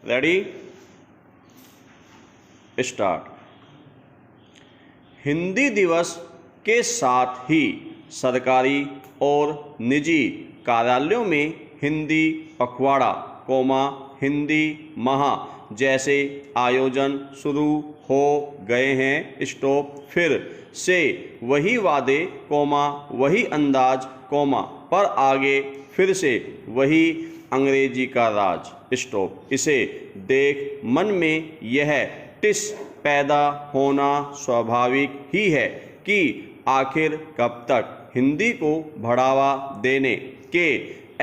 Ready start. Hindi दिवस के साथ ही सरकारी और निजी कार्यालयों में हिंदी पखवाड़ा हिंदी माह जैसे आयोजन शुरू हो गए हैं। स्टॉप। फिर से वही वादे वही अंदाज पर आगे फिर से वही अंग्रेजी का राज। स्टॉप। इसे देख मन में यह टिस पैदा होना स्वाभाविक ही है कि आखिर कब तक हिंदी को बढ़ावा देने के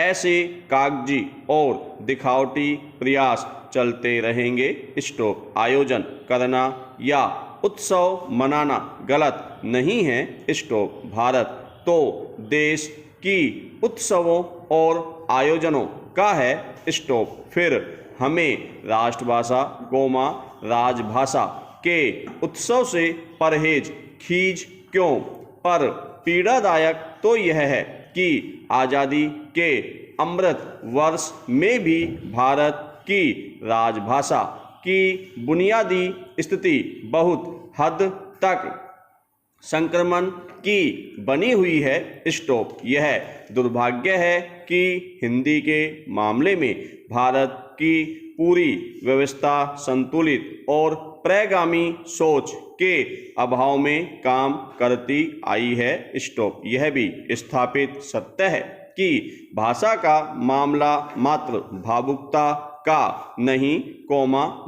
ऐसे कागजी और दिखावटी प्रयास चलते रहेंगे। स्टॉप। आयोजन करना या उत्सव मनाना गलत नहीं है। स्टॉप। भारत तो देश की उत्सवों और आयोजनों का है। स्टॉप। फिर हमें राष्ट्रभाषा राजभाषा के उत्सव से परहेज खींच क्यों? पर पीड़ादायक तो यह है कि आज़ादी के अमृत वर्ष में भी भारत की राजभाषा की बुनियादी स्थिति बहुत हद तक संक्रमण की बनी हुई है। स्टॉप। यह दुर्भाग्य है कि हिंदी के मामले में भारत की पूरी व्यवस्था संतुलित और प्रगामी सोच के अभाव में काम करती आई है। स्टॉप। यह भी स्थापित सत्य है कि भाषा का मामला मात्र भावुकता का नहीं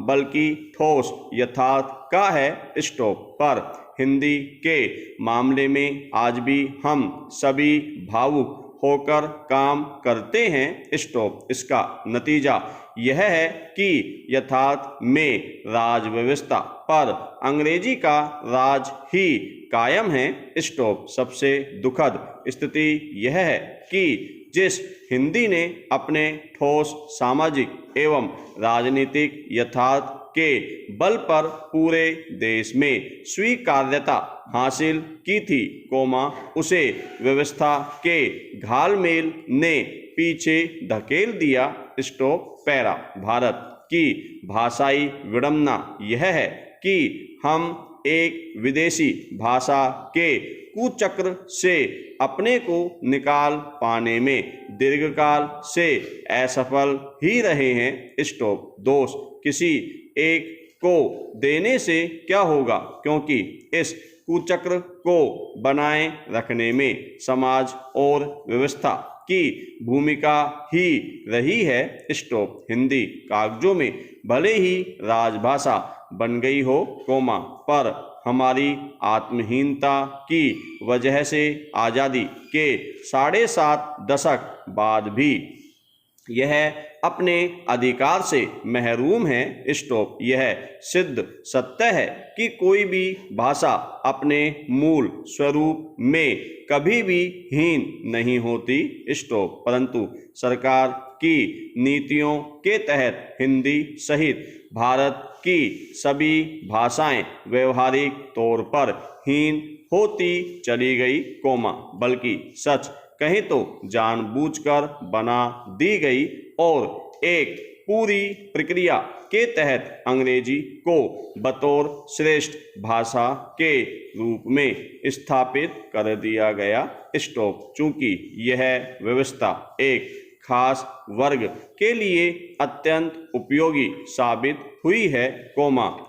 बल्कि ठोस यथार्थ का है। स्टॉप। पर हिंदी के मामले में आज भी हम सभी भावुक होकर काम करते हैं। स्टॉप। इसका नतीजा यह है कि यथार्थ में राज व्यवस्था पर अंग्रेजी का राज ही कायम है। स्टॉप। सबसे दुखद स्थिति यह है कि जिस हिंदी ने अपने ठोस सामाजिक एवं राजनीतिक यथार्थ के बल पर पूरे देश में स्वीकार्यता हासिल की थी उसे व्यवस्था के घालमेल ने पीछे धकेल दिया। स्टॉप। पैरा। भारत की भाषाई विडंबना यह है कि हम एक विदेशी भाषा के कुचक्र से अपने को निकाल पाने में दीर्घकाल से असफल ही रहे हैं। स्टॉप। दोष किसी एक को देने से क्या होगा, क्योंकि इस कुचक्र को बनाए रखने में समाज और व्यवस्था की भूमिका ही रही है। स्टॉप। हिंदी कागजों में भले ही राजभाषा बन गई हो पर हमारी आत्महीनता की वजह से आज़ादी के 7.5 दशक बाद भी यह अपने अधिकार से महरूम है। स्टॉप। यह सिद्ध सत्य है कि कोई भी भाषा अपने मूल स्वरूप में कभी भी हीन नहीं होती। स्टॉप। परंतु सरकार की नीतियों के तहत हिंदी सहित भारत की सभी भाषाएं व्यवहारिक तौर पर हीन होती चली गई बल्कि सच कहीं तो जानबूझकर बना दी गई और एक पूरी प्रक्रिया के तहत अंग्रेजी को बतौर श्रेष्ठ भाषा के रूप में स्थापित कर दिया गया। स्टॉप। चूंकि यह व्यवस्था एक खास वर्ग के लिए अत्यंत उपयोगी साबित हुई है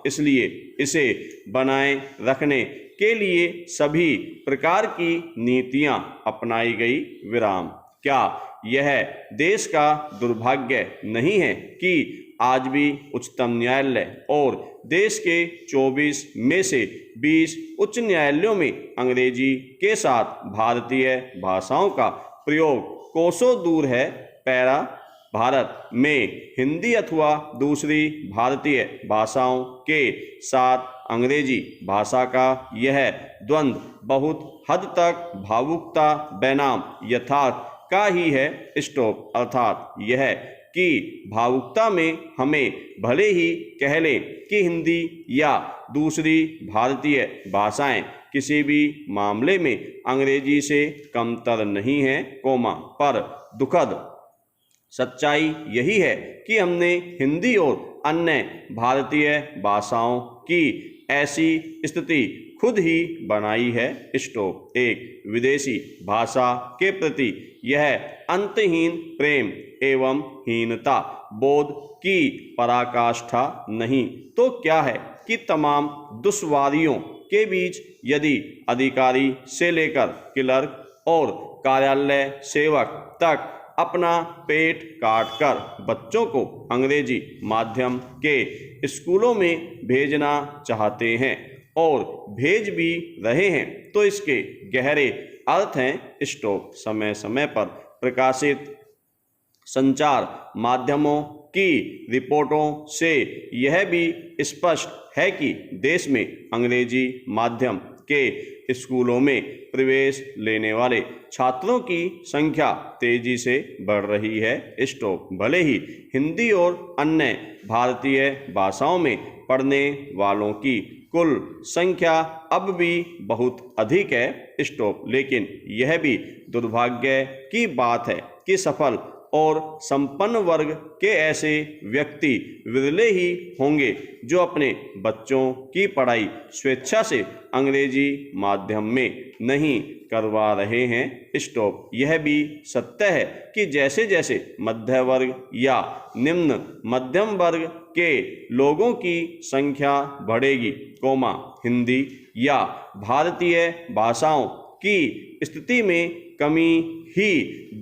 इसलिए इसे बनाए रखने के लिए सभी प्रकार की नीतियां अपनाई गई। विराम। क्या यह देश का दुर्भाग्य नहीं है कि आज भी उच्चतम न्यायालय और देश के 24 में से 20 उच्च न्यायालयों में अंग्रेजी के साथ भारतीय भाषाओं का प्रयोग कोसों दूर है। पैरा। भारत में हिंदी अथवा दूसरी भारतीय भाषाओं के साथ अंग्रेजी भाषा का यह द्वंद्व बहुत हद तक भावुकता बनाम यथार्थ का ही है। स्टॉप। अर्थात यह कि भावुकता में हमें भले ही कह लें कि हिंदी या दूसरी भारतीय भाषाएं किसी भी मामले में अंग्रेजी से कमतर नहीं है पर दुखद सच्चाई यही है कि हमने हिंदी और अन्य भारतीय भाषाओं की ऐसी स्थिति खुद ही बनाई है। स्टॉप। एक विदेशी भाषा के प्रति यह अंतहीन प्रेम एवं हीनता बोध की पराकाष्ठा नहीं तो क्या है कि तमाम दुश्वारियों के बीच यदि अधिकारी से लेकर क्लर्क और कार्यालय सेवक तक अपना पेट काटकर बच्चों को अंग्रेजी माध्यम के स्कूलों में भेजना चाहते हैं और भेज भी रहे हैं तो इसके गहरे अर्थ हैं। स्टॉप। समय समय पर प्रकाशित संचार माध्यमों की रिपोर्टों से यह भी स्पष्ट है कि देश में अंग्रेजी माध्यम के स्कूलों में प्रवेश लेने वाले छात्रों की संख्या तेजी से बढ़ रही है। स्टॉप। भले ही हिंदी और अन्य भारतीय भाषाओं में पढ़ने वालों की कुल संख्या अब भी बहुत अधिक है। स्टॉप। लेकिन यह भी दुर्भाग्य की बात है कि सफल और संपन्न वर्ग के ऐसे व्यक्ति विरले ही होंगे जो अपने बच्चों की पढ़ाई स्वेच्छा से अंग्रेजी माध्यम में नहीं करवा रहे हैं। स्टॉप। यह भी सत्य है कि जैसे जैसे मध्य वर्ग या निम्न मध्यम वर्ग के लोगों की संख्या बढ़ेगी, हिंदी या भारतीय भाषाओं की स्थिति में कमी ही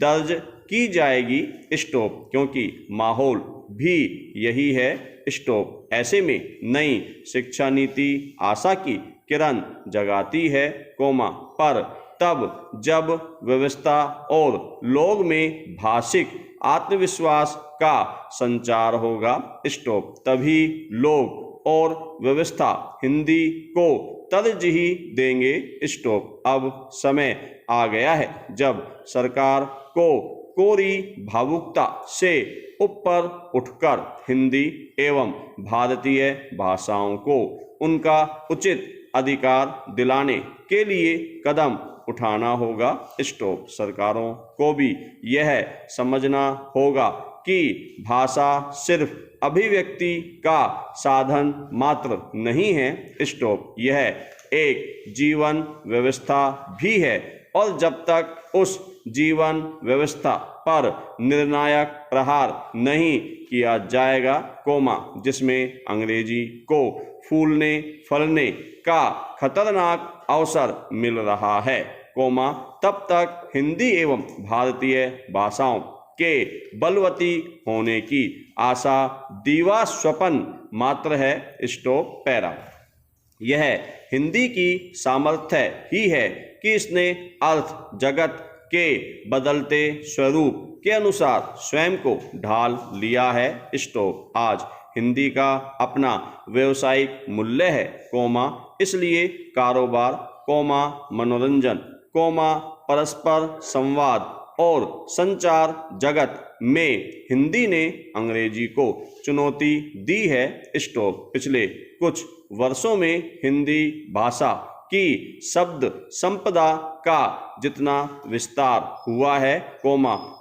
दर्ज की जाएगी। स्टॉप। क्योंकि माहौल भी यही है। स्टॉप। ऐसे में नई शिक्षा नीति आशा की किरण जगाती है, पर तब जब व्यवस्था और लोग में भाषिक आत्मविश्वास का संचार होगा। स्टॉप। तभी लोग और व्यवस्था हिंदी को तरजीह देंगे। स्टॉप। अब समय आ गया है जब सरकार को कोरी भावुकता से ऊपर उठकर हिंदी एवं भारतीय भाषाओं को उनका उचित अधिकार दिलाने के लिए कदम उठाना होगा। स्टॉप। सरकारों को भी यह समझना होगा कि भाषा सिर्फ अभिव्यक्ति का साधन मात्र नहीं है। स्टॉप। यह एक जीवन व्यवस्था भी है और जब तक उस जीवन व्यवस्था पर निर्णायक प्रहार नहीं किया जाएगा, जिसमें अंग्रेजी को फूलने फलने का खतरनाक अवसर मिल रहा है, तब तक हिंदी एवं भारतीय भाषाओं के बलवती होने की आशा दीवा स्वप्न मात्र है। स्टॉप। पैरा। यह हिंदी की सामर्थ्य ही है कि इसने अर्थ जगत के बदलते स्वरूप के अनुसार स्वयं को ढाल लिया है। स्टॉप। आज हिंदी का अपना व्यवसायिक मूल्य है, इसलिए कारोबार, मनोरंजन, परस्पर संवाद और संचार जगत में हिंदी ने अंग्रेजी को चुनौती दी है। स्टॉप। पिछले कुछ वर्षों में हिंदी भाषा की शब्द संपदा का जितना विस्तार हुआ है,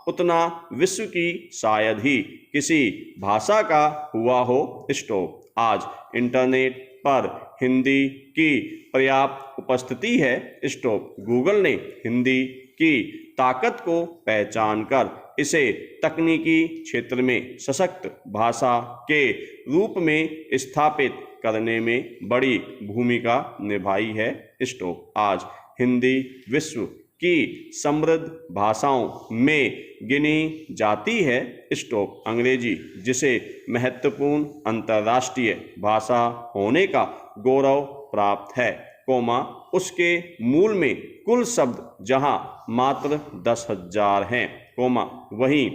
उतना विश्व की शायद ही किसी भाषा का हुआ हो। स्टॉप। आज इंटरनेट पर हिंदी की पर्याप्त उपस्थिति है। स्टॉप। गूगल ने हिंदी की ताकत को पहचान कर इसे तकनीकी क्षेत्र में सशक्त भाषा के रूप में स्थापित करने में बड़ी भूमिका निभाई है। स्टॉप। आज हिंदी विश्व की समृद्ध भाषाओं में गिनी जाती है। स्टॉप। अंग्रेजी जिसे महत्वपूर्ण अंतर्राष्ट्रीय भाषा होने का गौरव प्राप्त है, उसके मूल में कुल शब्द जहां मात्र 10,000 हैं, वहीं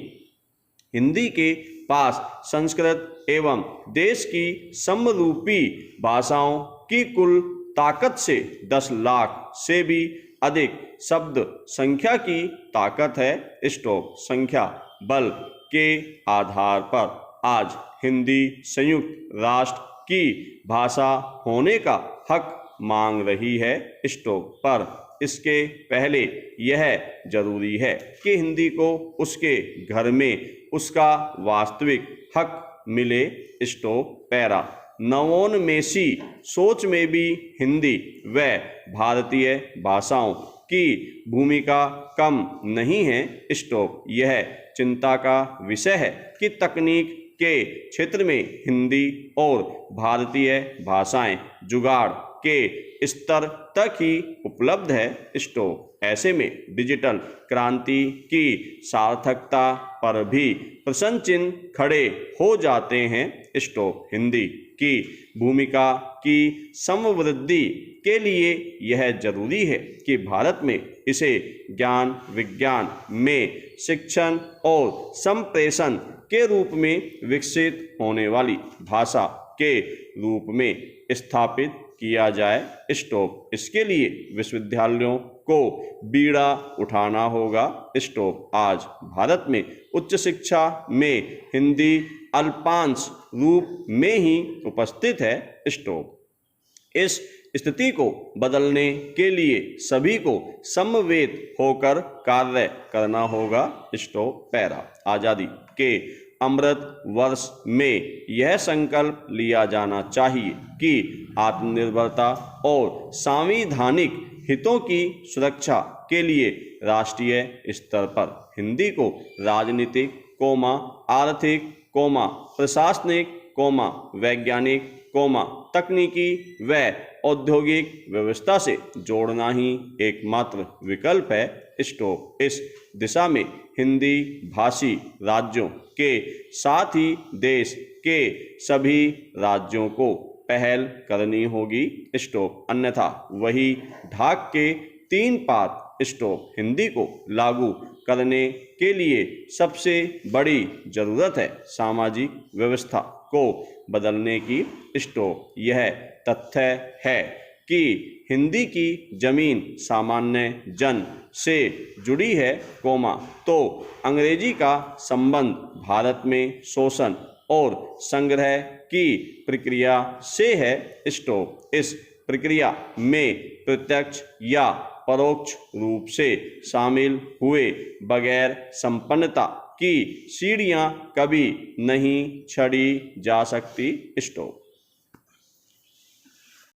हिंदी के पास संस्कृत एवं देश की समरूपी भाषाओं की कुल ताकत से 10 लाख से भी अधिक शब्द संख्या की ताकत है। स्टॉप। संख्या बल के आधार पर आज हिंदी संयुक्त राष्ट्र की भाषा होने का हक मांग रही है। स्टॉप। पर इसके पहले यह जरूरी है कि हिंदी को उसके घर में उसका वास्तविक हक मिले स्टॉप पैरा। नवोन्मेषी सोच में भी हिंदी व भारतीय भाषाओं की भूमिका कम नहीं है स्टॉप। यह चिंता का विषय है कि तकनीक के क्षेत्र में हिंदी और भारतीय भाषाएं जुगाड़ के स्तर तक ही उपलब्ध है स्टॉप। ऐसे में डिजिटल क्रांति की सार्थकता पर भी प्रश्न चिन्ह खड़े हो जाते हैं स्टॉप। हिंदी की भूमिका की समृद्धि के लिए यह जरूरी है कि भारत में इसे ज्ञान विज्ञान में शिक्षण और संप्रेषण के रूप में विकसित होने वाली भाषा के रूप में स्थापित किया जाए स्टॉप। इसके लिए विश्वविद्यालयों को बीड़ा उठाना होगा स्टॉप। आज भारत में उच्च शिक्षा में हिंदी अल्पांश रूप में ही उपस्थित है स्टॉप। इस स्थिति को बदलने के लिए सभी को समवेत होकर कार्य करना होगा स्टॉप पैरा। आज़ादी के अमृत वर्ष में यह संकल्प लिया जाना चाहिए कि आत्मनिर्भरता और सांविधानिक हितों की सुरक्षा के लिए राष्ट्रीय स्तर पर हिंदी को राजनीतिक आर्थिक प्रशासनिक वैज्ञानिक तकनीकी व औद्योगिक व्यवस्था से जोड़ना ही एकमात्र विकल्प है स्टॉप। इस दिशा में हिंदी भाषी राज्यों के साथ ही देश के सभी राज्यों को पहल करनी होगी स्टॉप। अन्यथा वही ढाक के 3 पात स्टॉप। हिंदी को लागू करने के लिए सबसे बड़ी जरूरत है सामाजिक व्यवस्था को बदलने की स्टॉप। यह तथ्य है कि हिंदी की जमीन सामान्य जन से जुड़ी है तो अंग्रेजी का संबंध भारत में शोषण और संग्रह की प्रक्रिया से है स्टॉप। इस प्रक्रिया में प्रत्यक्ष या परोक्ष रूप से शामिल हुए बगैर संपन्नता की सीढ़ियां कभी नहीं चढ़ी जा सकती स्टॉप।